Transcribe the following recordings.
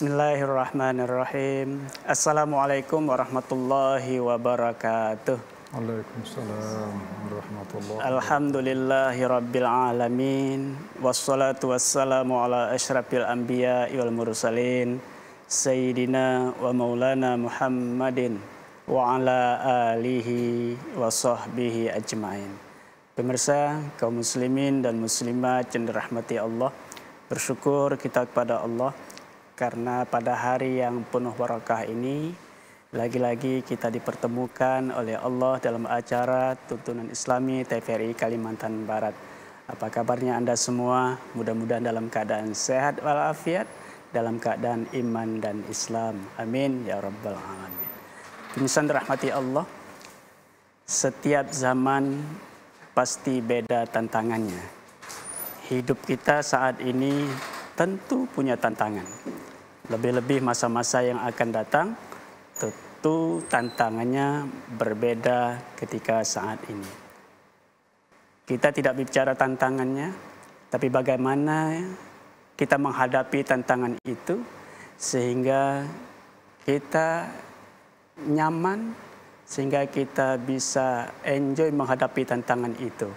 Bismillahirrahmanirrahim. Assalamualaikum warahmatullahi wabarakatuh. Waalaikumsalam warahmatullahi wabarakatuh. Alhamdulillahi rabbil alamin. Wassalatu wassalamu ala asyrafil anbiya wal mursalin. Sayyidina wa maulana Muhammadin wa ala alihi wa sahbihi ajma'in. Pemirsa, kaum muslimin dan muslimat yang dirahmati Allah, bersyukur kita kepada Allah karena pada hari yang penuh barakah ini lagi-lagi kita dipertemukan oleh Allah dalam acara Tuntunan Islami TVRI Kalimantan Barat. Apa kabarnya Anda semua? Mudah-mudahan dalam keadaan sehat walafiat, dalam keadaan iman dan Islam. Amin ya rabbal alamin. Pemirsa dirahmati Allah, setiap zaman pasti beda tantangannya. Hidup kita saat ini tentu punya tantangan. Lebih-lebih masa-masa yang akan datang, tentu tantangannya berbeda ketika saat ini. Kita tidak bicara tantangannya, tapi bagaimana kita menghadapi tantangan itu sehingga kita nyaman, sehingga kita bisa enjoy menghadapi tantangan itu.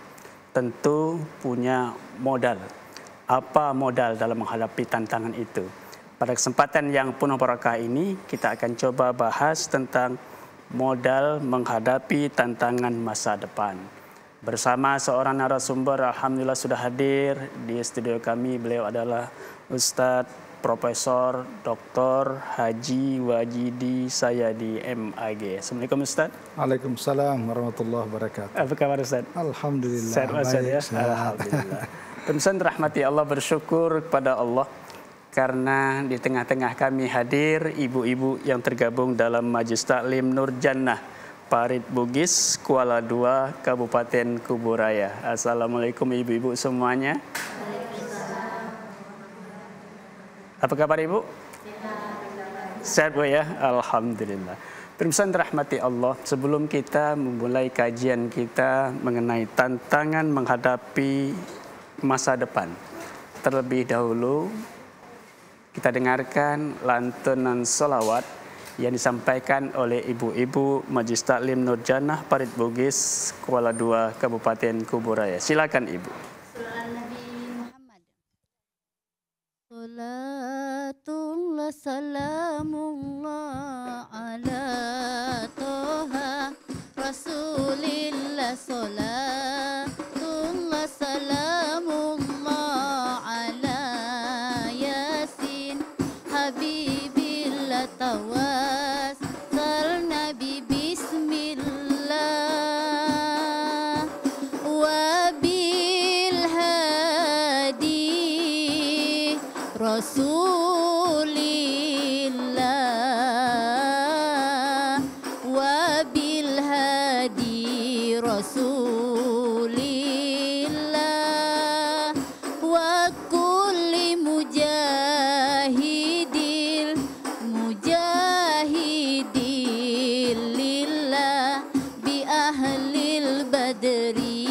Tentu punya modal. Apa modal dalam menghadapi tantangan itu? Pada kesempatan yang penuh barakah ini, kita akan coba bahas tentang modal menghadapi tantangan masa depan. Bersama seorang narasumber, alhamdulillah sudah hadir di studio kami. Beliau adalah Ustadz Profesor Dr. Haji Wajidi Sayadi MAG. Assalamualaikum Ustadz. Waalaikumsalam warahmatullahi wabarakatuh. Apa kabar Ustadz? Alhamdulillah. Sehat Ustadz ya? Alhamdulillah. Pemirsa rahmati Allah, bersyukur kepada Allah karena di tengah-tengah kami hadir ibu-ibu yang tergabung dalam Majelis Taklim Nur Jannah Parit Bugis, Kuala Dua, Kabupaten Kuburaya. Assalamualaikum ibu-ibu semuanya. Apa kabar ibu? Sehat bu ya? Alhamdulillah. Pemirsa rahmati Allah, sebelum kita memulai kajian kita mengenai tantangan menghadapi masa depan, terlebih dahulu kita dengarkan lantunan sholawat yang disampaikan oleh ibu-ibu Majelis Taklim Nur Jannah Parit Bugis, Kuala Dua, Kabupaten Kuburaya. Silakan ibu. Nabi Muhammad. Salatullah salamullah ala toha Rasulillah salatullah salamullah ala Yasin Habibillah tawas sal Nabi Bismillah wabil hadi Rasulillah wabil hadi Rasulillah wa kulli mujahidil lillah bi ahlil badri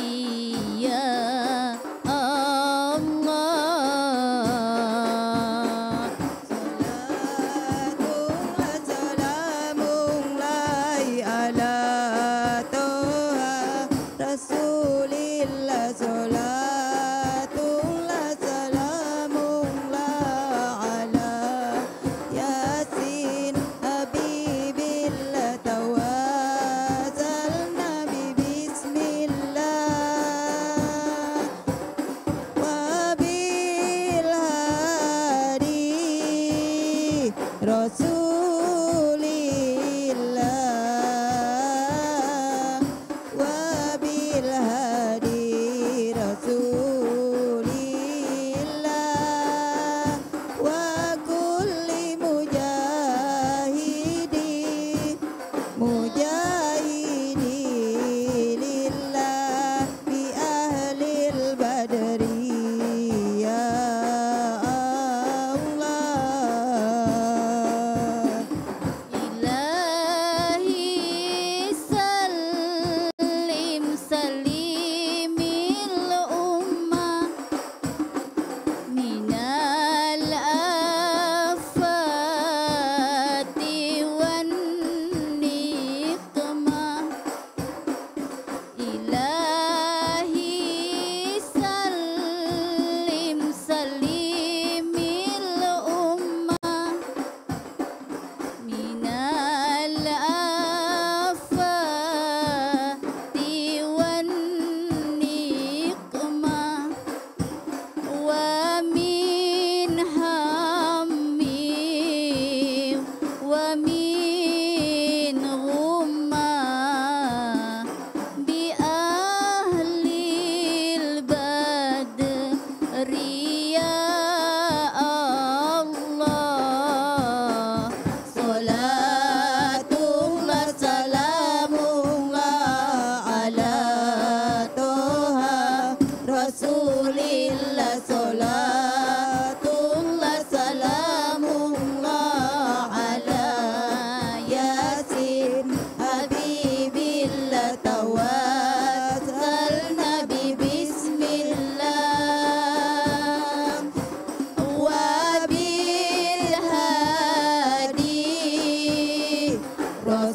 ya Allah.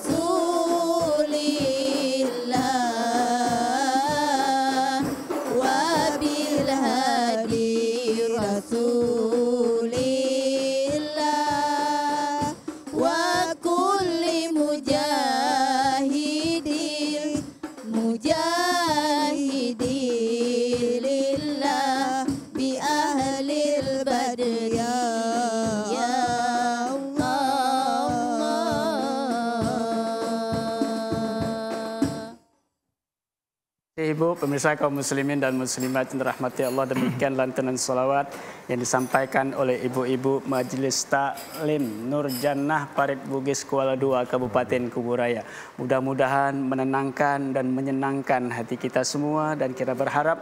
Rasulillah wa bil hadi Rasulillah wa kulli mujahidin lillah bi ahlil badri ya Ibu, pemirsa kaum muslimin dan muslimat yang dirahmati Allah, demikian lantunan salawat yang disampaikan oleh ibu-ibu Majelis Taklim Nur Jannah Parit Bugis Kuala Dua Kabupaten Kuburaya. Mudah-mudahan menenangkan dan menyenangkan hati kita semua, dan kita berharap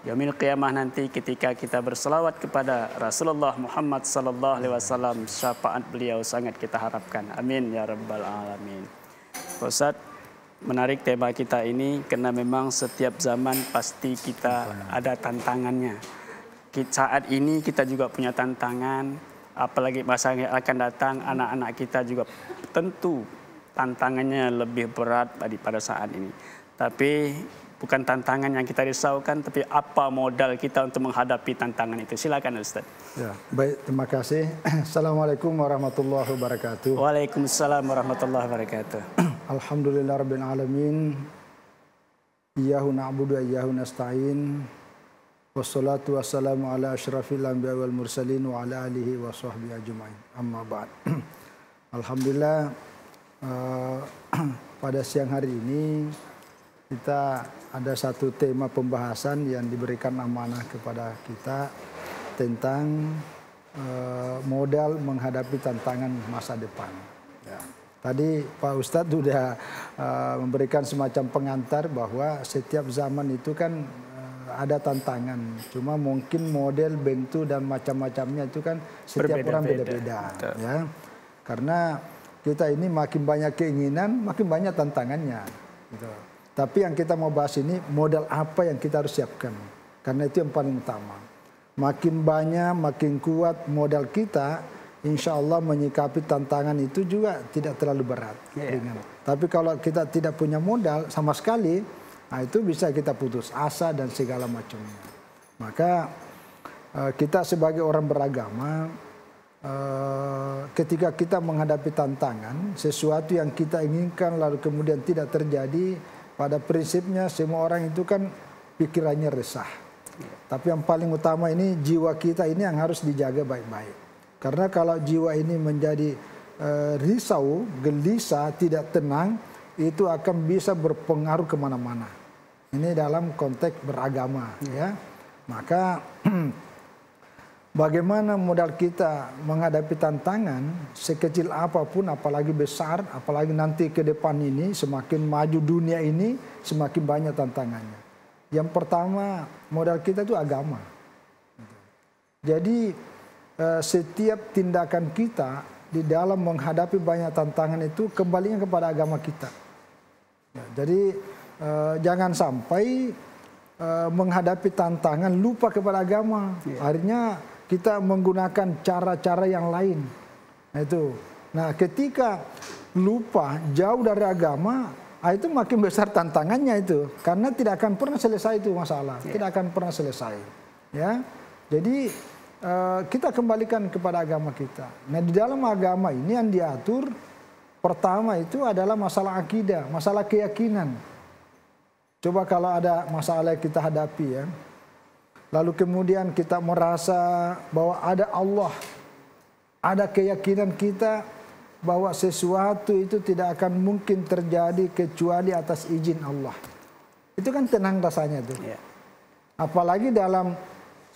yaumil qiyamah nanti ketika kita berselawat kepada Rasulullah Muhammad sallallahu alaihi wasallam, syafaat beliau sangat kita harapkan. Amin ya rabbal alamin. Ustaz, menarik tema kita ini karena memang setiap zaman pasti kita ada tantangannya. Saat ini kita juga punya tantangan, apalagi masa yang akan datang anak-anak kita juga tentu tantangannya lebih berat daripada saat ini. Tapi bukan tantangan yang kita risaukan, tapi apa modal kita untuk menghadapi tantangan itu. Silakan Ustaz. Ya, baik, terima kasih. Assalamualaikum warahmatullahi wabarakatuh. Waalaikumsalam warahmatullahi wabarakatuh. Alhamdulillah rabbil alamin. Iyyahu na'budu wa iyyahu nasta'in. Wassalatu wassalamu ala asyrafil anbiya wal mursalin wa ala alihi wa sahbihi ajma'in. Amma ba'd. Alhamdulillah, pada siang hari ini kita ada satu tema pembahasan yang diberikan amanah kepada kita tentang modal menghadapi tantangan masa depan. Ya. Tadi Pak Ustadz sudah memberikan semacam pengantar bahwa setiap zaman itu kan ada tantangan. Cuma mungkin model, bentuk dan macam-macamnya itu kan setiap orang beda-beda. Ya. Karena kita ini makin banyak keinginan, makin banyak tantangannya. Gitu. Tapi yang kita mau bahas ini modal apa yang kita harus siapkan. Karena itu yang paling utama. Makin banyak, makin kuat modal kita, insya Allah menyikapi tantangan itu juga tidak terlalu berat. Ringan. Tapi kalau kita tidak punya modal sama sekali, nah itu bisa kita putus asa dan segala macamnya. Maka kita sebagai orang beragama, ketika kita menghadapi tantangan, sesuatu yang kita inginkan lalu kemudian tidak terjadi, pada prinsipnya semua orang itu kan pikirannya resah. Tapi yang paling utama ini jiwa kita ini yang harus dijaga baik-baik. Karena kalau jiwa ini menjadi risau, gelisah, tidak tenang, itu akan bisa berpengaruh kemana-mana. Ini dalam konteks beragama. Ya. Maka bagaimana modal kita menghadapi tantangan, sekecil apapun, apalagi besar, apalagi nanti ke depan ini, semakin maju dunia ini, semakin banyak tantangannya. Yang pertama, modal kita itu agama. Jadi setiap tindakan kita di dalam menghadapi banyak tantangan itu kembalinya kepada agama kita. Jadi jangan sampai menghadapi tantangan lupa kepada agama. Akhirnya kita menggunakan cara-cara yang lain. Nah, itu. Nah, ketika lupa jauh dari agama, itu makin besar tantangannya itu. Karena tidak akan pernah selesai itu masalah. Tidak akan pernah selesai. Ya. Jadi kita kembalikan kepada agama kita. Nah, di dalam agama ini yang diatur pertama itu adalah masalah akidah, masalah keyakinan. Coba kalau ada masalah yang kita hadapi ya, lalu kemudian kita merasa bahwa ada Allah, ada keyakinan kita bahwa sesuatu itu tidak akan mungkin terjadi kecuali atas izin Allah. Itu kan tenang rasanya tuh. Apalagi dalam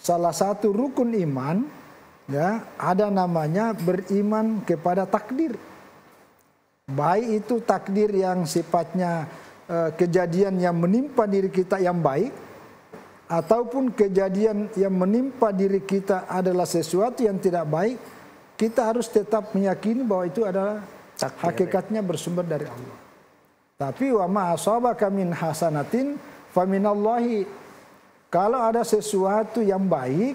salah satu rukun iman, ya, ada namanya beriman kepada takdir. Baik itu takdir yang sifatnya kejadian yang menimpa diri kita yang baik, ataupun kejadian yang menimpa diri kita adalah sesuatu yang tidak baik, kita harus tetap meyakini bahwa itu adalah hakikatnya bersumber dari Allah. Tapi wa ma asabaka min hasanatin faminallahi. Kalau ada sesuatu yang baik,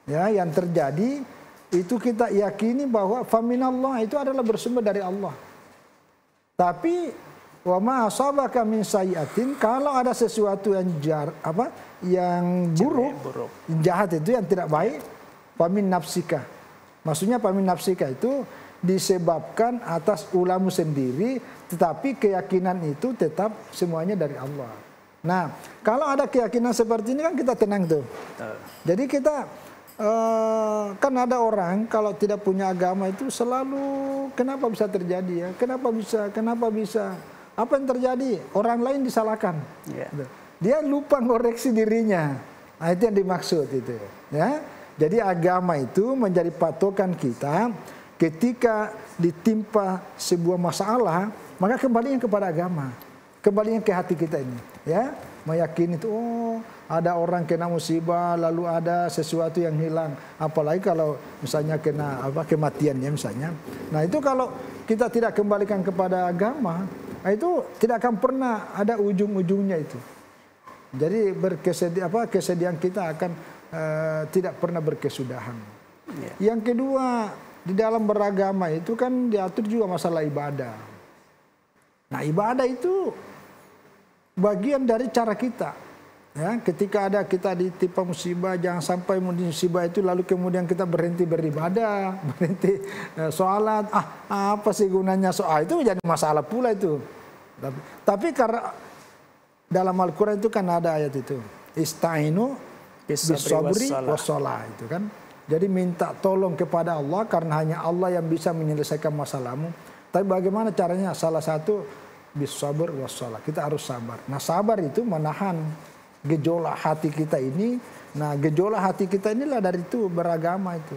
ya, yang terjadi, itu kita yakini bahwa faminallah itu adalah bersumber dari Allah. Tapi wa ma asabaka min sayyi'atin, kalau ada sesuatu yang yang buruk, jahat itu yang tidak baik, famin nafsika. Maksudnya famin nafsika itu disebabkan atas ulahmu sendiri, tetapi keyakinan itu tetap semuanya dari Allah. Nah, kalau ada keyakinan seperti ini kan kita tenang tuh. Jadi kita kan ada orang kalau tidak punya agama itu selalu kenapa bisa terjadi ya? Kenapa bisa? Apa yang terjadi? Orang lain disalahkan. Dia lupa ngoreksi dirinya. Nah, itu yang dimaksud itu. Ya. Jadi agama itu menjadi patokan kita ketika ditimpa sebuah masalah, maka kembalinya kepada agama. Kembalinya ke hati kita ini, ya. Meyakini itu, oh, ada orang kena musibah lalu ada sesuatu yang hilang, apalagi kalau misalnya kena kematiannya misalnya. Nah, itu kalau kita tidak kembalikan kepada agama, itu tidak akan pernah ada ujung-ujungnya itu. Jadi kesedihan kita akan tidak pernah berkesudahan. Yang kedua, di dalam beragama itu kan diatur juga masalah ibadah. Nah, ibadah itu bagian dari cara kita. Ya, ketika ada kita ditimpa musibah, jangan sampai musibah itu lalu kemudian kita berhenti beribadah, berhenti sholat. Apa sih gunanya soal itu, jadi masalah pula itu. Tapi karena dalam Al-Quran itu kan ada ayat itu, istainu bis-sabri was-shalah itu kan. Jadi minta tolong kepada Allah karena hanya Allah yang bisa menyelesaikan masalahmu. Tapi bagaimana caranya? Salah satu bis-sabr was-shalah. Kita harus sabar. Nah, sabar itu menahan gejolak hati kita ini. Nah, gejolak hati kita inilah dari itu beragama itu.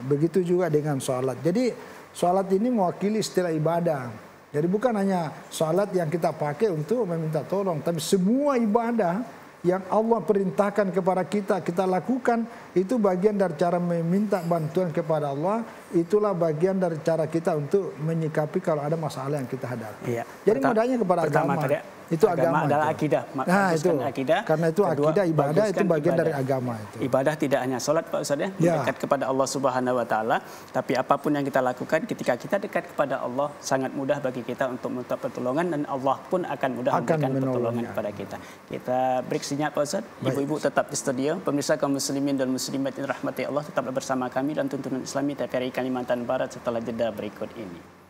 Begitu juga dengan sholat. Jadi sholat ini mewakili istilah ibadah. Jadi bukan hanya sholat yang kita pakai untuk meminta tolong, tapi semua ibadah yang Allah perintahkan kepada kita, kita lakukan, itu bagian dari cara meminta bantuan kepada Allah. Itulah bagian dari cara kita untuk menyikapi kalau ada masalah yang kita hadapi. Jadi modalnya kepada agama. Itu agama adalah itu. akidah. Nah, itu akidah. Karena itu akidah, ibadah itu bagian dari agama itu. Ibadah tidak hanya sholat, Pak Ustaz, ya, dekat kepada Allah Subhanahu wa taala, tapi apapun yang kita lakukan ketika kita dekat kepada Allah, sangat mudah bagi kita untuk minta pertolongan, dan Allah pun akan mudah memberikan pertolongan kepada kita. Kita break sejenak, Pak Ustaz. Ibu-ibu tetap di studio. Pemirsa kaum muslimin dan muslimat yang dirahmati Allah, tetaplah bersama kami dan tuntunan Islami TVRI Kalimantan Barat setelah jeda berikut ini.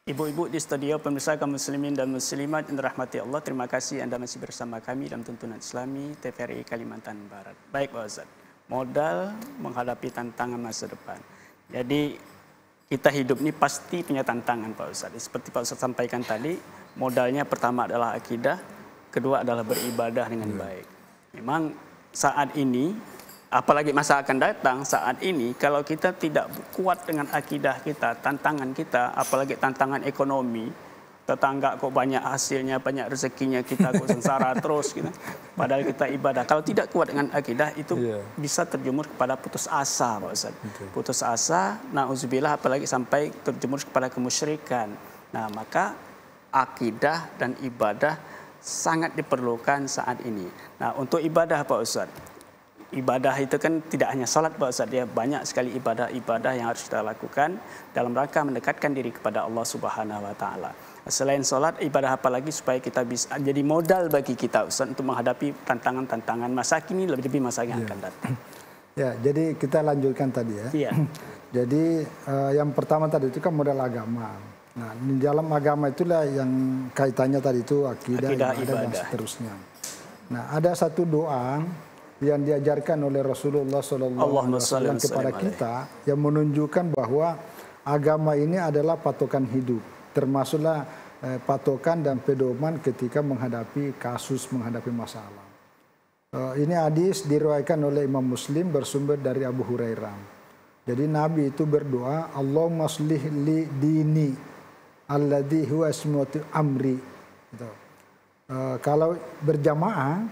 Ibu-ibu di studio, pemirsa kaum muslimin dan muslimat yang dirahmati Allah, terima kasih Anda masih bersama kami dalam tuntunan Islami TVRI Kalimantan Barat. Baik, Pak Ustaz, modal menghadapi tantangan masa depan. Jadi kita hidup ini pasti punya tantangan, Pak Ustaz. Seperti Pak Ustaz sampaikan tadi, modalnya pertama adalah akidah, kedua adalah beribadah dengan baik. Memang saat ini, apalagi masa akan datang, saat ini kalau kita tidak kuat dengan akidah kita, tantangan kita, apalagi tantangan ekonomi, tetangga kok banyak hasilnya, banyak rezekinya, kita kok sengsara terus gitu. Padahal kita ibadah. Kalau tidak kuat dengan akidah itu bisa terjemur kepada putus asa, Pak Ustaz. Putus asa, na'udzubillah, apalagi sampai terjemur kepada kemusyrikan. Nah, maka akidah dan ibadah sangat diperlukan saat ini. Nah, untuk ibadah, Pak Ustaz, ibadah itu kan tidak hanya sholat, Pak Ustaz, ya, banyak sekali ibadah-ibadah yang harus kita lakukan dalam rangka mendekatkan diri kepada Allah Subhanahu wa taala. Selain sholat, ibadah apa lagi supaya kita bisa jadi modal bagi kita, Ustaz, untuk menghadapi tantangan-tantangan masa kini, lebih masa yang akan datang. Ya, jadi kita lanjutkan tadi ya. Jadi yang pertama tadi itu kan modal agama. Nah, di dalam agama itulah yang kaitannya tadi itu akidah ibadah dan seterusnya. Nah, ada satu doa yang diajarkan oleh Rasulullah SAW kepada kita yang menunjukkan bahwa agama ini adalah patokan hidup, termasuklah patokan dan pedoman ketika menghadapi kasus, menghadapi masalah. Ini hadis diriwayatkan oleh Imam Muslim bersumber dari Abu Hurairah. Jadi Nabi itu berdoa, Allahumma shlih li dini alladhi huwa ismatu amri. Gitu. Kalau berjamaah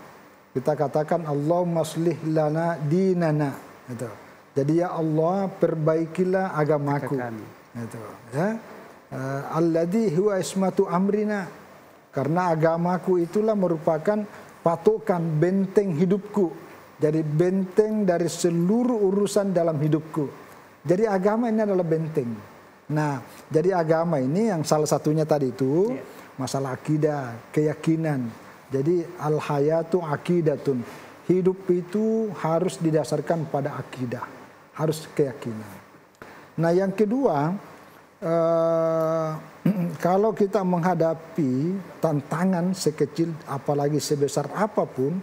kita katakan Allahumma shlih lana dinana, gitu. Jadi ya Allah, perbaikilah agamaku, gitu. Ya, alladzi huwa ismatu amrina, karena agamaku itulah merupakan patokan benteng hidupku. Jadi benteng dari seluruh urusan dalam hidupku. Jadi agama ini adalah benteng. Nah, jadi agama ini yang salah satunya tadi itu masalah akidah, keyakinan. Jadi al-hayatu aqidatun. Hidup itu harus didasarkan pada akidah, harus keyakinan. Nah, yang kedua, kalau kita menghadapi tantangan sekecil apalagi sebesar apapun,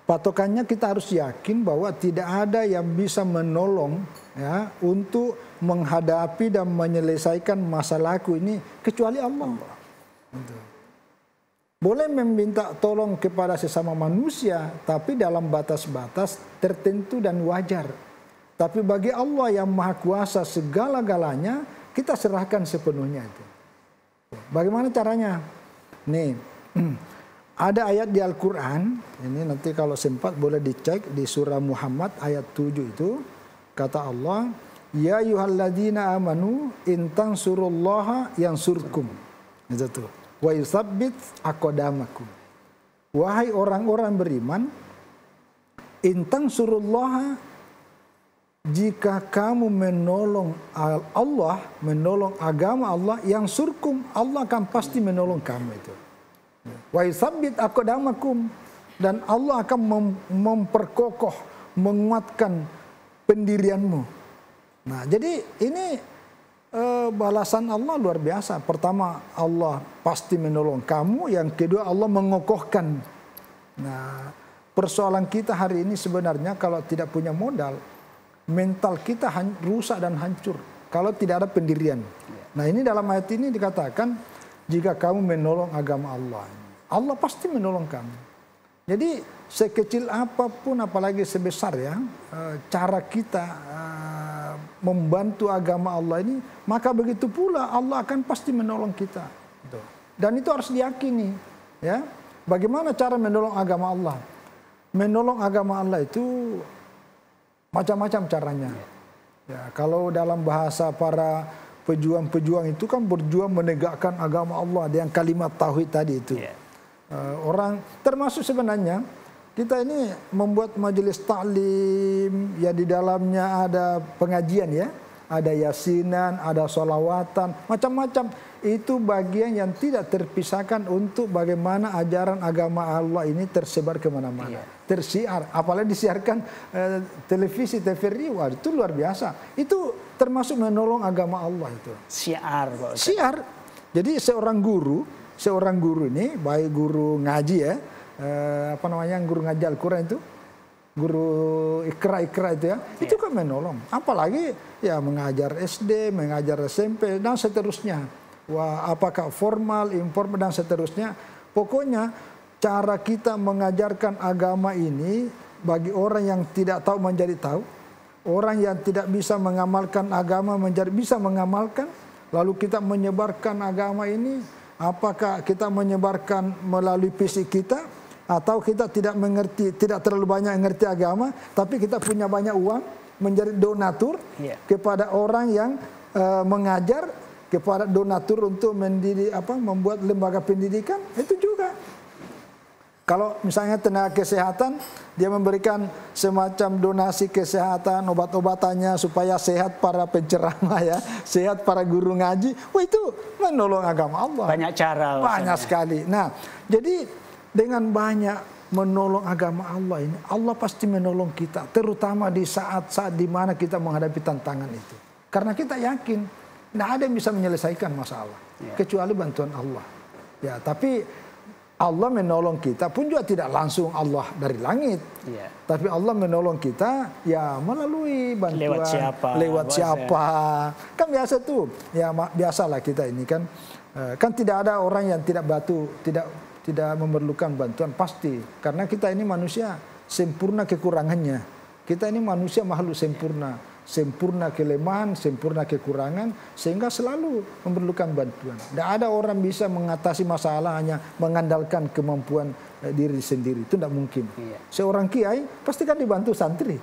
patokannya kita harus yakin bahwa tidak ada yang bisa menolong ya untuk menghadapi dan menyelesaikan masalahku ini kecuali Allah. Boleh meminta tolong kepada sesama manusia, tapi dalam batas-batas tertentu dan wajar. Tapi bagi Allah yang Maha Kuasa segala-galanya, kita serahkan sepenuhnya itu. Bagaimana caranya? Nih, ada ayat di Al-Quran, ini nanti kalau sempat boleh dicek di surah Muhammad ayat 7 itu. Kata Allah, ya ayyuhalladzina amanu in tansurullaha yansurkum. Itu tuh. Wa yusabbit aqdamakum. Wahai orang-orang beriman, in tansurullaha, jika kamu menolong Allah, menolong agama Allah, yang surkum, Allah akan pasti menolong kamu itu. Wa yusabbit aqdamakum, dan Allah akan memperkokoh, menguatkan pendirianmu. Nah, jadi ini balasan Allah luar biasa. Pertama, Allah pasti menolong kamu. Yang kedua, Allah mengokohkan. Nah, persoalan kita hari ini sebenarnya kalau tidak punya modal, mental kita rusak dan hancur kalau tidak ada pendirian. Nah, ini dalam ayat ini dikatakan, jika kamu menolong agama Allah, Allah pasti menolong kamu. Jadi sekecil apapun, apalagi sebesar ya, cara kita membantu agama Allah ini, maka begitu pula Allah akan pasti menolong kita. Dan itu harus diyakini. Ya, bagaimana cara menolong agama Allah? Menolong agama Allah itu macam-macam caranya. Ya, kalau dalam bahasa para pejuang-pejuang itu kan berjuang menegakkan agama Allah dengan kalimat tauhid tadi itu. Orang termasuk sebenarnya kita ini membuat majelis taklim ya, di dalamnya ada pengajian ya, ada yasinan, ada sholawatan, macam-macam. Itu bagian yang tidak terpisahkan untuk bagaimana ajaran agama Allah ini tersebar kemana-mana, tersiar, apalagi disiarkan televisi, TVRI, wah itu luar biasa. Itu termasuk menolong agama Allah itu. Syiar, Pak Ustaz. Syiar. Jadi seorang guru ini, baik guru ngaji ya, apa namanya, guru ngaji Al-Quran itu, guru ikra itu ya, itu kan menolong. Apalagi ya mengajar SD, mengajar SMP dan seterusnya. Wah, apakah formal, informal dan seterusnya. Pokoknya cara kita mengajarkan agama ini bagi orang yang tidak tahu menjadi tahu, orang yang tidak bisa mengamalkan agama menjadi bisa mengamalkan. Lalu kita menyebarkan agama ini, apakah kita menyebarkan melalui fisik kita, atau kita tidak mengerti, tidak terlalu banyak mengerti agama, tapi kita punya banyak uang menjadi donatur kepada orang yang mengajar, kepada donatur untuk mendidik, membuat lembaga pendidikan, itu juga. Kalau misalnya tenaga kesehatan, dia memberikan semacam donasi kesehatan, obat-obatannya supaya sehat para penceramah ya, sehat para guru ngaji. Wah, itu menolong agama Allah. Banyak cara. Banyak sekali. Nah, jadi dengan banyak menolong agama Allah ini, Allah pasti menolong kita, terutama di saat-saat di mana kita menghadapi tantangan itu. Karena kita yakin tidak ada yang bisa menyelesaikan masalah kecuali bantuan Allah. Ya, tapi Allah menolong kita pun juga tidak langsung Allah dari langit. Tapi Allah menolong kita ya melalui bantuan. Lewat siapa. Kan biasa tuh. Ya biasalah kita ini kan. Kan tidak ada orang yang tidak memerlukan bantuan, pasti. Karena kita ini manusia sempurna kekurangannya. Kita ini manusia makhluk sempurna. Sempurna kelemahan, sempurna kekurangan, sehingga selalu memerlukan bantuan. Tidak ada orang bisa mengatasi masalah hanya mengandalkan kemampuan diri sendiri. Itu tidak mungkin. Seorang kiai pasti kan dibantu santri.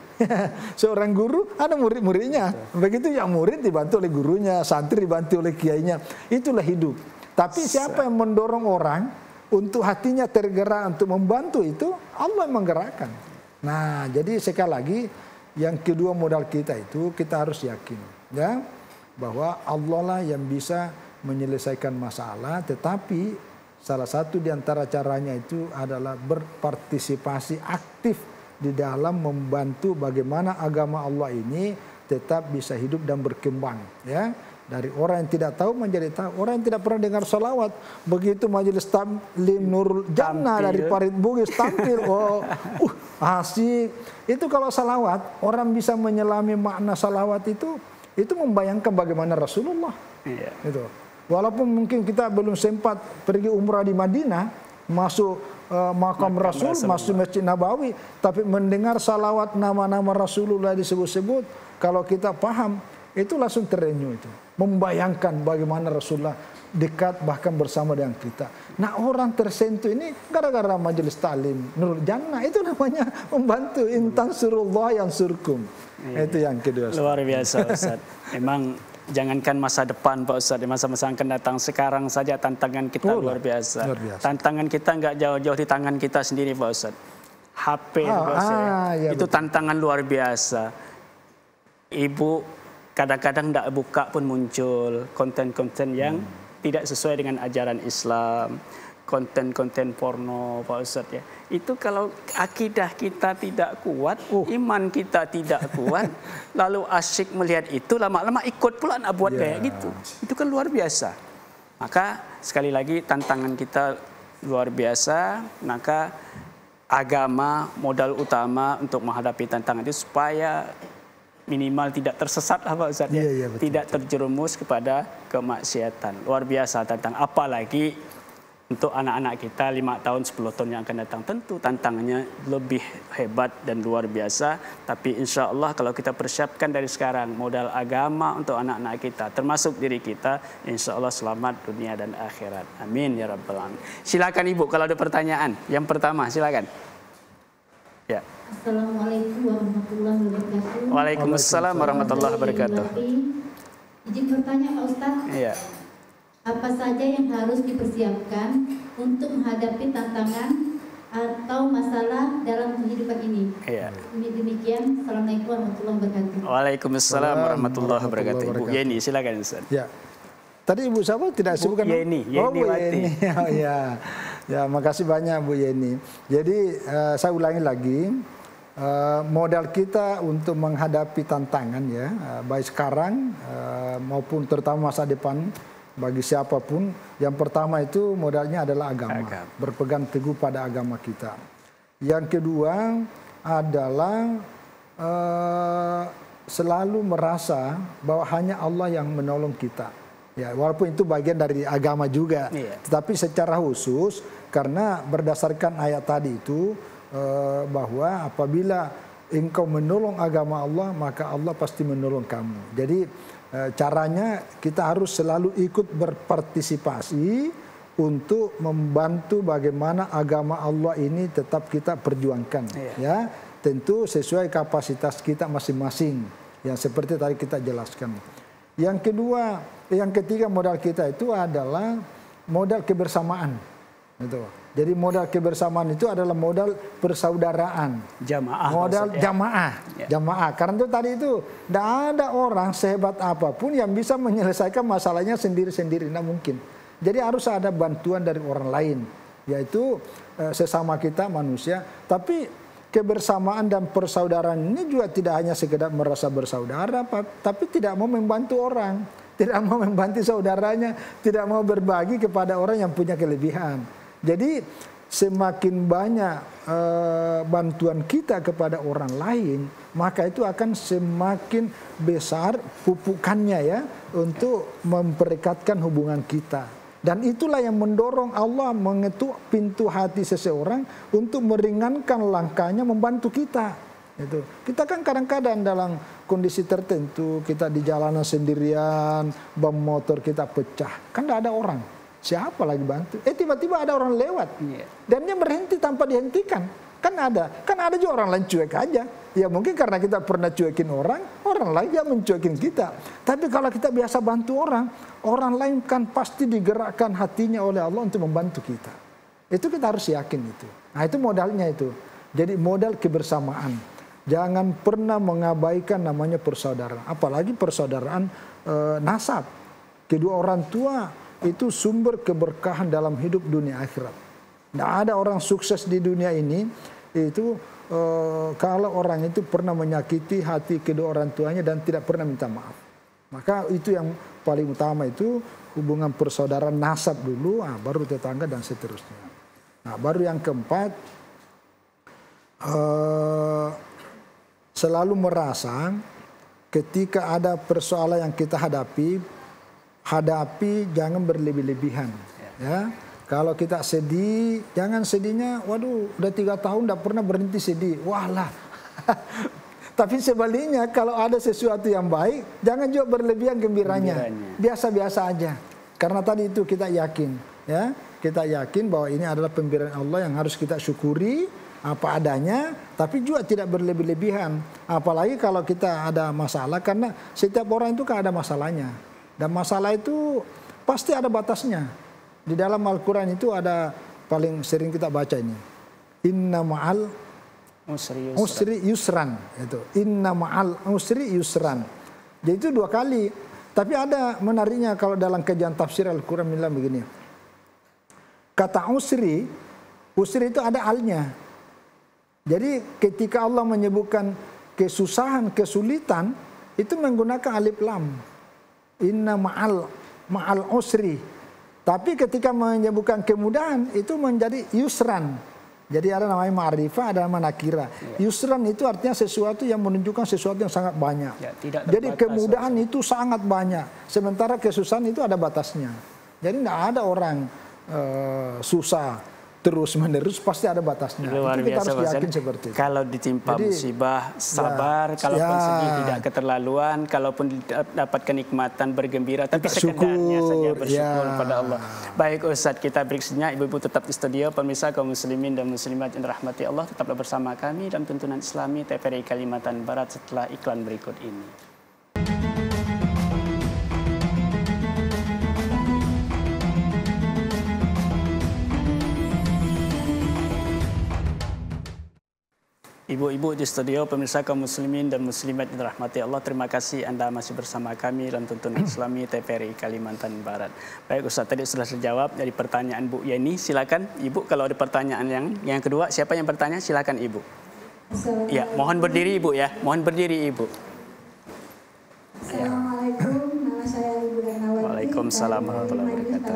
Seorang guru ada murid-muridnya. Begitu yang murid dibantu oleh gurunya, santri dibantu oleh kiainya. Itulah hidup. Tapi siapa yang mendorong orang untuk hatinya tergerak untuk membantu itu Allah yang menggerakkan. Nah, jadi sekali lagi yang kedua modal kita itu kita harus yakin ya bahwa Allah lah yang bisa menyelesaikan masalah, tetapi salah satu di antara caranya itu adalah berpartisipasi aktif di dalam membantu bagaimana agama Allah ini tetap bisa hidup dan berkembang ya. Dari orang yang tidak tahu menjadi tahu. Orang yang tidak pernah dengar salawat, begitu majelis taklim Nurul Jannah dari Parit Bugis tampil, asik. Itu kalau salawat, orang bisa menyelami makna salawat itu membayangkan bagaimana Rasulullah. Iya. Itu. Walaupun mungkin kita belum sempat pergi umrah di Madinah, masuk makam Rasul, masuk Masjid Nabawi, tapi mendengar salawat nama-nama Rasulullah disebut-sebut, kalau kita paham, itu langsung terenyuh itu. Membayangkan bagaimana Rasulullah dekat bahkan bersama dengan kita. Nah, orang tersentuh ini gara-gara majelis taklim Nurul Jannah, itu namanya membantu. Intan surullah yang surkum. Itu yang kedua. Luar biasa Ustaz. Memang jangankan masa depan Pak Ustaz, di masa-masa akan datang, sekarang saja tantangan kita luar biasa. Tantangan kita nggak jauh-jauh di tangan kita sendiri Pak Ustaz. HP Pak Ustaz. Ya, itu betul. Tantangan luar biasa. Ibu kadang-kadang tidak buka pun muncul konten-konten yang tidak sesuai dengan ajaran Islam, konten-konten porno Pak Ustaz ya. Itu kalau akidah kita tidak kuat, iman kita tidak kuat, lalu asyik melihat itu, lama-lama ikut pula nak buat kayak gitu. Itu kan luar biasa. Maka sekali lagi tantangan kita luar biasa, maka agama modal utama untuk menghadapi tantangan itu supaya minimal tidak tersesat lah Pak Ustaz ya. Betul, tidak terjerumus kepada kemaksiatan. Luar biasa tantang. Apalagi untuk anak-anak kita 5 tahun, 10 tahun yang akan datang. Tentu tantangannya lebih hebat dan luar biasa. Tapi insya Allah kalau kita persiapkan dari sekarang modal agama untuk anak-anak kita, termasuk diri kita, insya Allah selamat dunia dan akhirat. Amin ya Rabbal Alamin. Silakan Ibu kalau ada pertanyaan. Yang pertama silakan. Ya. Assalamualaikum warahmatullahi wabarakatuh. Waalaikumsalam warahmatullahi wabarakatuh. Izin bertanya Pak Ustaz. Iya. Apa saja yang harus dipersiapkan untuk menghadapi tantangan atau masalah dalam kehidupan ini? Iya. Demikian. Assalamualaikum warahmatullahi wabarakatuh. Waalaikumsalam warahmatullahi wabarakatuh. Ibu Yeni, silakan Ustaz. Ya. Tadi Ibu siapa tidak sebutkan? Yeni. Bu Yeni. Oh ya. Ya, makasih banyak Bu Yeni. Jadi saya ulangi lagi, modal kita untuk menghadapi tantangan ya, baik sekarang maupun terutama masa depan bagi siapapun, yang pertama itu modalnya adalah agama. Berpegang teguh pada agama kita. Yang kedua adalah selalu merasa bahwa hanya Allah yang menolong kita. Ya, walaupun itu bagian dari agama juga, tetapi secara khusus karena berdasarkan ayat tadi itu bahwa apabila engkau menolong agama Allah maka Allah pasti menolong kamu. Jadi caranya kita harus selalu ikut berpartisipasi untuk membantu bagaimana agama Allah ini tetap kita perjuangkan. Ya, tentu sesuai kapasitas kita masing-masing. Yang seperti tadi kita jelaskan. Yang kedua, yang ketiga modal kita itu adalah modal kebersamaan. Gitu. Jadi modal kebersamaan itu adalah modal persaudaraan. Jamaah. Modal jamaah. Jamaah. Karena itu tadi itu tidak ada orang sehebat apapun yang bisa menyelesaikan masalahnya sendiri-sendiri. Tidak mungkin. Jadi harus ada bantuan dari orang lain. Yaitu sesama kita manusia. Tapi kebersamaan dan persaudaraan ini juga tidak hanya sekedar merasa bersaudara, tapi tidak mau membantu orang, tidak mau membantu saudaranya, tidak mau berbagi kepada orang yang punya kelebihan. Jadi semakin banyak bantuan kita kepada orang lain, maka itu akan semakin besar pupukannya ya untuk memperekatkan hubungan kita. Dan itulah yang mendorong Allah mengetuk pintu hati seseorang untuk meringankan langkahnya membantu kita. Itu. Kita kan kadang-kadang dalam kondisi tertentu, kita di jalanan sendirian, ban motor kita pecah. Kan tidak ada orang. Siapa lagi bantu? Tiba-tiba ada orang lewat. Dan dia berhenti tanpa dihentikan. Kan ada juga orang lain cuek aja. Ya mungkin karena kita pernah cuekin orang lain yang mencuekin kita. Tapi kalau kita biasa bantu orang lain kan pasti digerakkan hatinya oleh Allah untuk membantu kita. Itu kita harus yakin itu. Nah itu modalnya itu. Jadi modal kebersamaan. Jangan pernah mengabaikan namanya persaudaraan. Apalagi persaudaraan nasab. Kedua orang tua itu sumber keberkahan dalam hidup dunia akhirat. Tidak ada orang sukses di dunia ini itu kalau orang itu pernah menyakiti hati kedua orang tuanya dan tidak pernah minta maaf. Maka itu yang paling utama itu hubungan persaudaraan nasab dulu, baru tetangga dan seterusnya. Nah, baru yang keempat, selalu merasa ketika ada persoalan yang kita hadapi jangan berlebih-lebihan. Ya, kalau kita sedih, jangan sedihnya, waduh, udah 3 tahun tidak pernah berhenti sedih. Walah. Tapi sebaliknya, kalau ada sesuatu yang baik, jangan juga berlebihan gembiranya. Biasa-biasa aja. Karena tadi itu kita yakin, ya, kita yakin bahwa ini adalah pemberian Allah yang harus kita syukuri apa adanya, tapi juga tidak berlebih-lebihan. Apalagi kalau kita ada masalah, karena setiap orang itu kan ada masalahnya. Dan masalah itu pasti ada batasnya. Di dalam Al-Quran itu ada paling sering kita baca ini. Inna ma'al usri yusran. Itu. Inna ma'al usri yusran. Jadi itu 2 kali. Tapi ada menariknya kalau dalam kajian tafsir Al-Quran bilang begini. Kata usri itu ada alnya. Jadi ketika Allah menyebutkan kesusahan, kesulitan, itu menggunakan alif lam. Inna ma'al usri. Tapi ketika menyebutkan kemudahan itu menjadi yusran. Jadi ada namanya ma'rifah, ada namanya nakira. Yusran itu artinya sesuatu yang menunjukkan sesuatu yang sangat banyak. Jadi kemudahan itu sangat banyak. Sementara kesusahan itu ada batasnya. Jadi tidak ada orang susah terus menerus, pasti ada batasnya. Luar itu kita biasa, harus yakin seperti itu. Kalau ditimpa musibah, sabar. Kalaupun sedih tidak keterlaluan. Kalaupun dapat kenikmatan bergembira, tapi sekedarnya saja bersyukur pada Allah. Baik Ustadz, kita break sejenak. Ibu-ibu tetap di studio. Pemirsa kaum muslimin dan muslimat yang dirahmati Allah, tetaplah bersama kami dalam tuntunan Islami TVRI Kalimantan Barat setelah iklan berikut ini. Ibu-ibu di studio, pemirsa kaum muslimin dan muslimat yang dirahmati Allah, terima kasih Anda masih bersama kami dalam tuntunan Islami TVRI Kalimantan Barat. Baik Ustaz, tadi sudah terjawab dari pertanyaan Bu Yeni. Silakan Ibu, kalau ada pertanyaan yang kedua, siapa yang bertanya? Silakan Ibu. Ya, mohon berdiri Ibu ya. Mohon berdiri Ibu. Assalamualaikum, nama saya Ibu Renawati. Waalaikumsalam warahmatullahi wabarakatuh.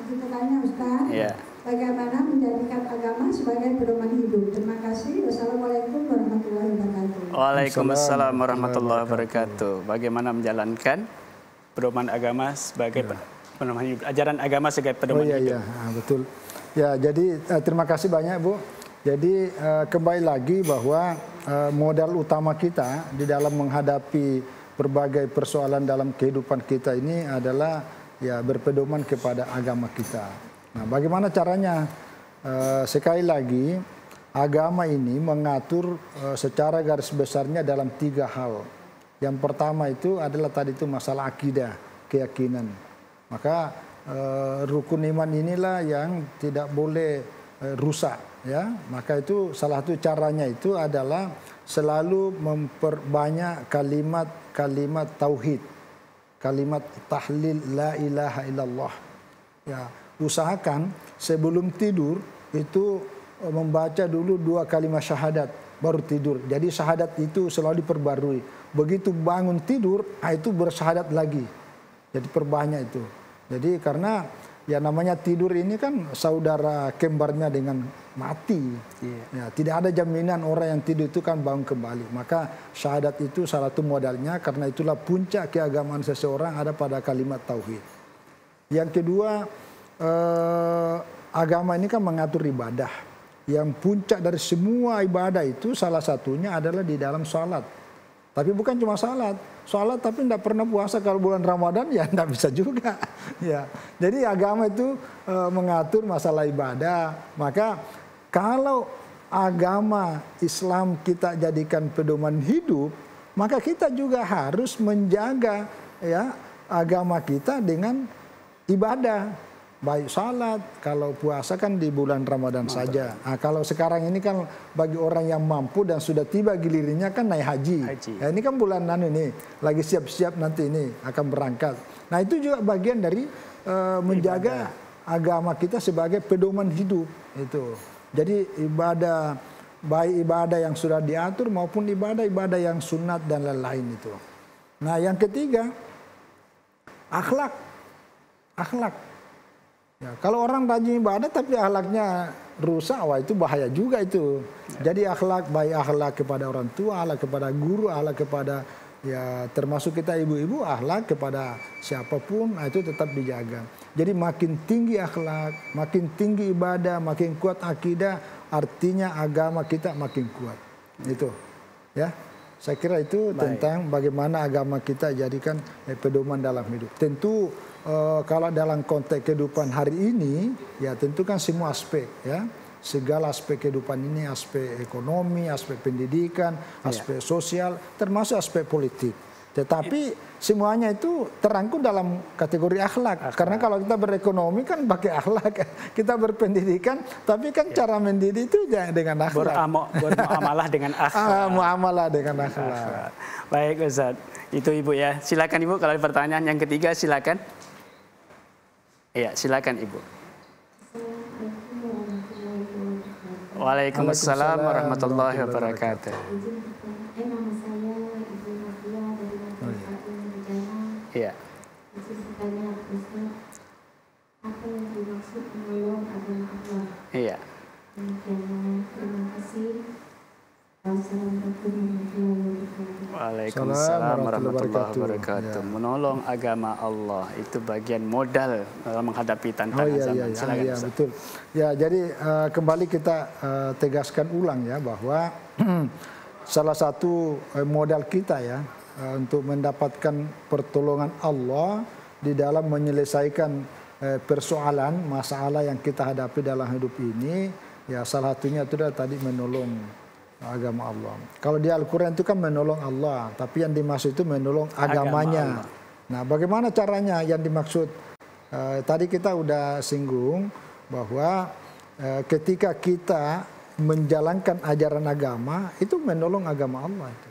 Kita tanya Ustaz. Ya. Bagaimana menjadikan agama sebagai pedoman hidup? Terima kasih. Wassalamualaikum warahmatullahi wabarakatuh. Waalaikumsalam warahmatullahi wabarakatuh. Bagaimana menjalankan pedoman agama sebagai pedoman hidup? Ajaran agama sebagai pedoman hidup. Iya, betul. Ya, jadi terima kasih banyak Bu. Jadi kembali lagi bahwa modal utama kita di dalam menghadapi berbagai persoalan dalam kehidupan kita ini adalah ya berpedoman kepada agama kita. Nah, bagaimana caranya? Sekali lagi, agama ini mengatur secara garis besarnya dalam 3 hal. Yang pertama itu adalah tadi itu masalah akidah, keyakinan. Maka rukun iman inilah yang tidak boleh rusak. Ya, maka itu salah satu caranya itu adalah selalu memperbanyak kalimat tauhid, kalimat tahlil la ilaha illallah. Ya. Usahakan sebelum tidur itu membaca dulu 2 kalimat syahadat baru tidur. Jadi syahadat itu selalu diperbarui. Begitu bangun tidur, itu bersyahadat lagi. Jadi perbanyak itu. Jadi karena ya namanya tidur ini kan saudara kembarnya dengan mati. Ya, tidak ada jaminan orang yang tidur itu kan bangun kembali. Maka syahadat itu salah satu modalnya, karena itulah puncak keagamaan seseorang ada pada kalimat tauhid. Yang kedua, agama ini kan mengatur ibadah. Yang puncak dari semua ibadah itu salah satunya adalah di dalam sholat. Tapi bukan cuma sholat tapi tidak pernah puasa. Kalau bulan Ramadan ya tidak bisa juga. Ya, jadi agama itu mengatur masalah ibadah. Maka kalau agama Islam kita jadikan pedoman hidup, maka kita juga harus menjaga ya agama kita dengan ibadah. baik salat, kalau puasa kan di bulan Ramadan saja. Nah, kalau sekarang ini kan bagi orang yang mampu dan sudah tiba gilirannya kan naik haji. Ya, ini kan bulan ini lagi siap-siap nanti ini akan berangkat. Nah itu juga bagian dari menjaga agama kita sebagai pedoman hidup itu. Jadi ibadah, baik ibadah yang sudah diatur maupun ibadah-ibadah yang sunat dan lain-lain itu. Nah yang ketiga, akhlak. Ya, kalau orang rajin ibadah tapi akhlaknya rusak, wah itu bahaya juga itu. Jadi akhlak, baik akhlak kepada orang tua, akhlak kepada guru, akhlak kepada ya termasuk kita ibu-ibu, akhlak kepada siapapun, itu tetap dijaga. Jadi makin tinggi akhlak, makin tinggi ibadah, makin kuat akidah, artinya agama kita makin kuat. Itu, ya. Saya kira itu tentang bagaimana agama kita jadikan pedoman dalam hidup. Tentu kalau dalam konteks kehidupan hari ini, ya tentu kan semua aspek, ya. Segala aspek kehidupan ini, aspek ekonomi, aspek pendidikan, aspek sosial, termasuk aspek politik. Tetapi semuanya itu terangkum dalam kategori akhlak. Karena kalau kita berekonomi kan pakai akhlak, kita berpendidikan, tapi kan cara mendidik itu dengan akhlak. Bermuamalah dengan akhlak. Muamalah dengan akhlak. Baik Ustaz, itu Ibu ya. Silakan Ibu kalau ada pertanyaan yang ketiga silakan. Iya, silakan Ibu. Waalaikumsalam warahmatullahi wabarakatuh. Nama saya Ibu Nadia dari Majelis Bencana. Iya. Tanya Ustaz, apa yang dimaksud menolong agama Allah? Iya. Terima kasih. Wassalamualaikum warahmatullahi wabarakatuh. Waalaikumsalam warahmatullahi wabarakatuh. Ya. Menolong agama Allah itu bagian modal menghadapi tantangan zaman. Silakan Ustaz. Betul. Ya, jadi kembali kita tegaskan ulang ya bahwa salah satu modal kita ya untuk mendapatkan pertolongan Allah di dalam menyelesaikan persoalan, masalah yang kita hadapi dalam hidup ini, ya salah satunya itu adalah tadi menolong agama Allah. Kalau di Al-Quran itu kan menolong Allah, tapi yang dimaksud itu menolong agamanya. Nah, bagaimana caranya yang dimaksud? Tadi kita udah singgung bahwa ketika kita menjalankan ajaran agama itu menolong agama Allah itu.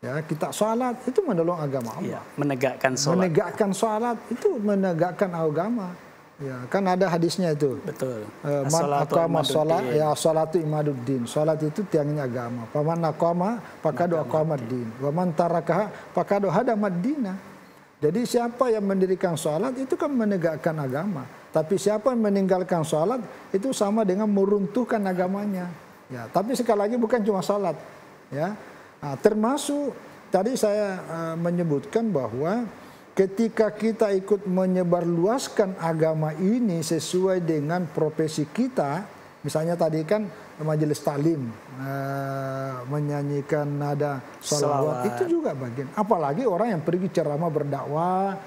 Ya, kita sholat itu menolong agama Allah. Ya, menegakkan sholat. Menegakkan sholat itu menegakkan agama. Ya, kan ada hadisnya itu. Betul. Man aqama sholat, ya sholatu imaduddin. Sholat itu tiangnya agama. Paman aqama pakadu aqamaddin. Wa man tarakaha pakadu hadamaddina. Jadi siapa yang mendirikan sholat itu kan menegakkan agama. Tapi siapa yang meninggalkan sholat itu sama dengan meruntuhkan agamanya. Ya, tapi sekali lagi bukan cuma sholat. Ya, nah, termasuk tadi saya menyebutkan bahwa ketika kita ikut menyebarluaskan agama ini sesuai dengan profesi kita, misalnya tadi kan majelis taklim menyanyikan nada sholawat, itu juga bagian. Apalagi orang yang pergi ceramah berdakwah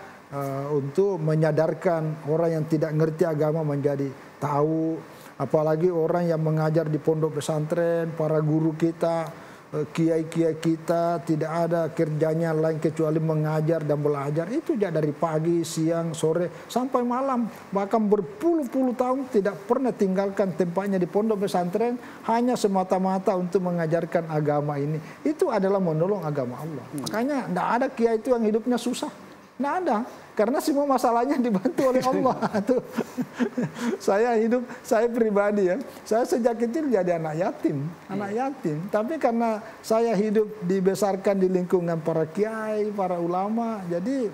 untuk menyadarkan orang yang tidak ngerti agama menjadi tahu. Apalagi orang yang mengajar di pondok pesantren, para guru kita, kiai-kiai kita tidak ada kerjanya lain kecuali mengajar dan belajar. Itu ya dari pagi, siang, sore sampai malam, bahkan berpuluh-puluh tahun tidak pernah tinggalkan tempatnya di pondok pesantren hanya semata-mata untuk mengajarkan agama ini. Itu adalah menolong agama Allah. Makanya tidak ada kiai itu yang hidupnya susah. Tidak ada, karena semua masalahnya dibantu oleh Allah. Saya pribadi ya, saya sejak kecil jadi anak yatim. Tapi karena saya hidup dibesarkan di lingkungan para kiai, para ulama, jadi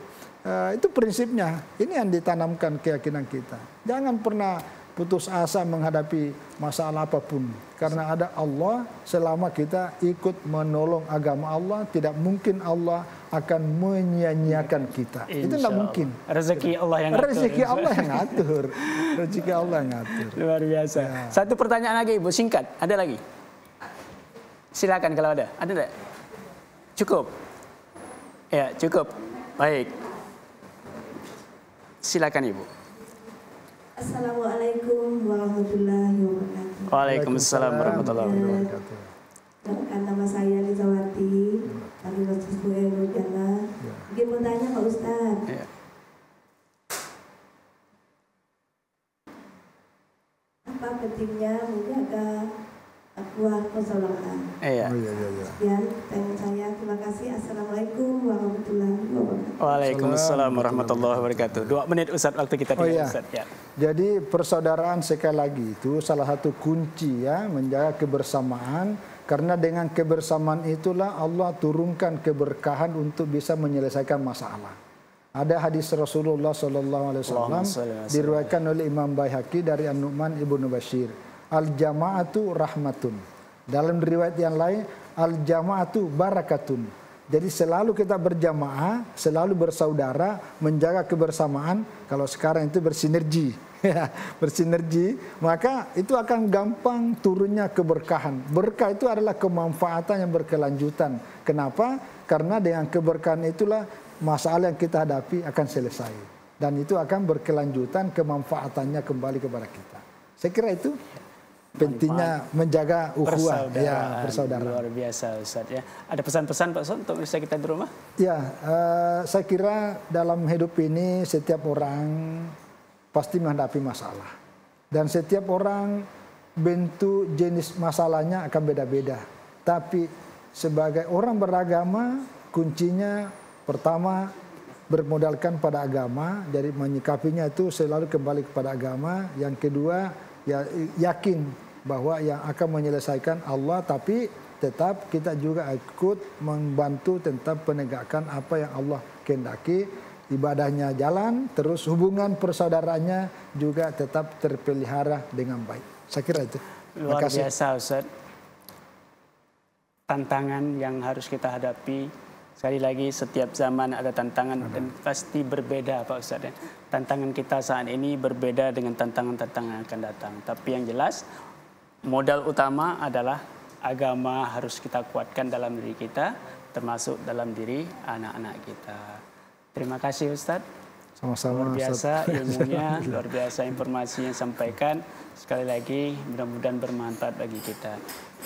itu prinsipnya. Ini yang ditanamkan keyakinan kita. Jangan pernah putus asa menghadapi masalah apapun. Karena ada Allah, selama kita ikut menolong agama Allah, tidak mungkin Allah akan menyia-nyiakan kita. Itu tidak mungkin. Rezeki Allah yang ngatur. Rezeki Allah yang ngatur. Rezeki Allah yang ngatur. Luar biasa. Ya. Satu pertanyaan lagi Ibu, singkat. Ada lagi? Silakan kalau ada. Ada tidak? Cukup? Ya, cukup. Baik. Silakan Ibu. Assalamualaikum warahmatullahi wabarakatuh. Waalaikumsalam warahmatullahi wabarakatuh. Nama saya Lizawati dari Rosisbuhe Rojala. Ingin bertanya Pak Ustaz. Ya. pentingnya menjaga takwa persaudaraan. Iya. Sekian tanya saya. Terima kasih. Assalamualaikum warahmatullahi wabarakatuh. Waalaikumsalam warahmatullahi wabarakatuh. 2 menit Ustaz waktu kita tinggal Ustaz. Ya. Jadi persaudaraan sekali lagi itu salah satu kunci ya menjaga kebersamaan, karena dengan kebersamaan itulah Allah turunkan keberkahan untuk bisa menyelesaikan masalah. Ada hadis Rasulullah SAW diriwayatkan oleh Imam Baihaqi dari An-Nu'man ibnu Bashir. Al-jama'atu rahmatun. Dalam riwayat yang lain, al-jama'atu barakatun. Jadi selalu kita berjamaah, selalu bersaudara, menjaga kebersamaan. Kalau sekarang itu bersinergi, bersinergi, maka itu akan gampang turunnya keberkahan. Berkah itu adalah kemanfaatan yang berkelanjutan. Kenapa? Karena dengan keberkahan itulah masalah yang kita hadapi akan selesai. Dan itu akan berkelanjutan, kemanfaatannya kembali kepada kita. Saya kira itu pentingnya menjaga ukhuwah, persaudaraan. Luar biasa Ustaz ya. Ada pesan-pesan Pak Ustaz untuk bisa kita di rumah? Ya, saya kira dalam hidup ini setiap orang pasti menghadapi masalah. Dan setiap orang bentuk jenis masalahnya akan beda-beda. Tapi sebagai orang beragama, kuncinya pertama bermodalkan pada agama, jadi menyikapinya itu selalu kembali kepada agama. Yang kedua, ya yakin bahwa yang akan menyelesaikan Allah, tapi tetap kita juga ikut membantu tentang penegakan apa yang Allah kehendaki. Ibadahnya jalan, terus hubungan persaudaraannya juga tetap terpelihara dengan baik. Saya kira itu. Luar biasa Ustaz. Tantangan yang harus kita hadapi, sekali lagi setiap zaman ada tantangan dan pasti berbeda Pak Ustaz ya. Tantangan kita saat ini berbeda dengan tantangan-tantangan yang akan datang. Tapi yang jelas modal utama adalah agama harus kita kuatkan dalam diri kita, termasuk dalam diri anak-anak kita. Terima kasih Ustaz. Sama-sama. Luar biasa ilmunya, luar biasa informasi yang sampaikan. Sekali lagi mudah-mudahan bermanfaat bagi kita.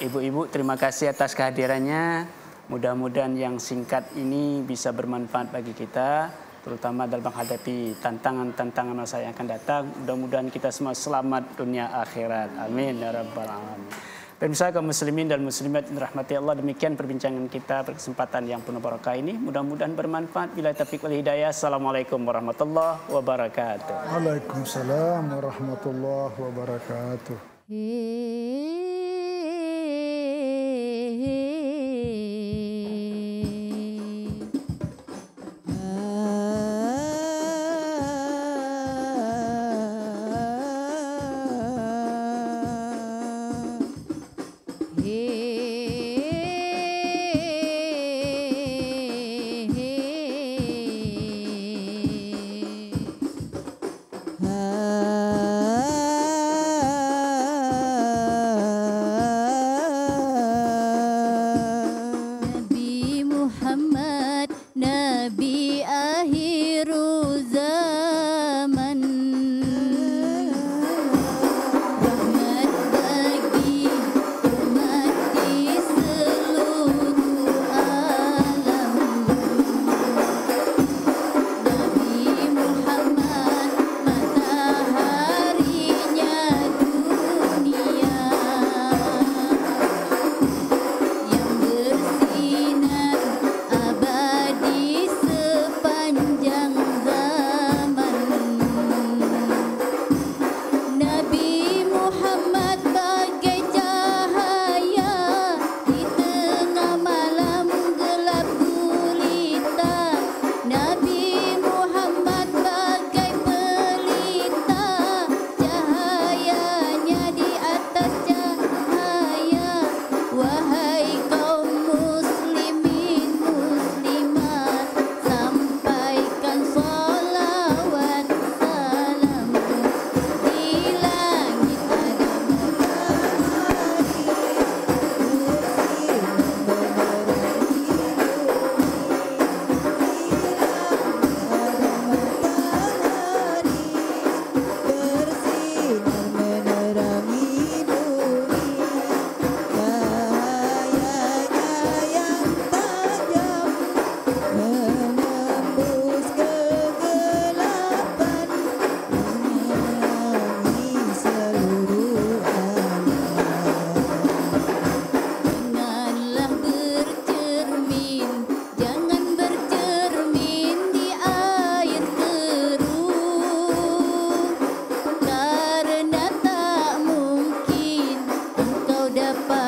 Ibu-ibu terima kasih atas kehadirannya. Mudah-mudahan yang singkat ini bisa bermanfaat bagi kita, terutama dalam menghadapi tantangan-tantangan masa yang akan datang. Mudah-mudahan kita semua selamat dunia akhirat. Amin ya rabbal alamin. Pemirsa kaum muslimin dan muslimat yang dirahmati Allah, demikian perbincangan kita berkesempatan yang penuh barakah ini. Mudah-mudahan bermanfaat. Bila taufiq wal hidayah. Assalamualaikum warahmatullahi wabarakatuh. Waalaikumsalam warahmatullahi wabarakatuh. dapat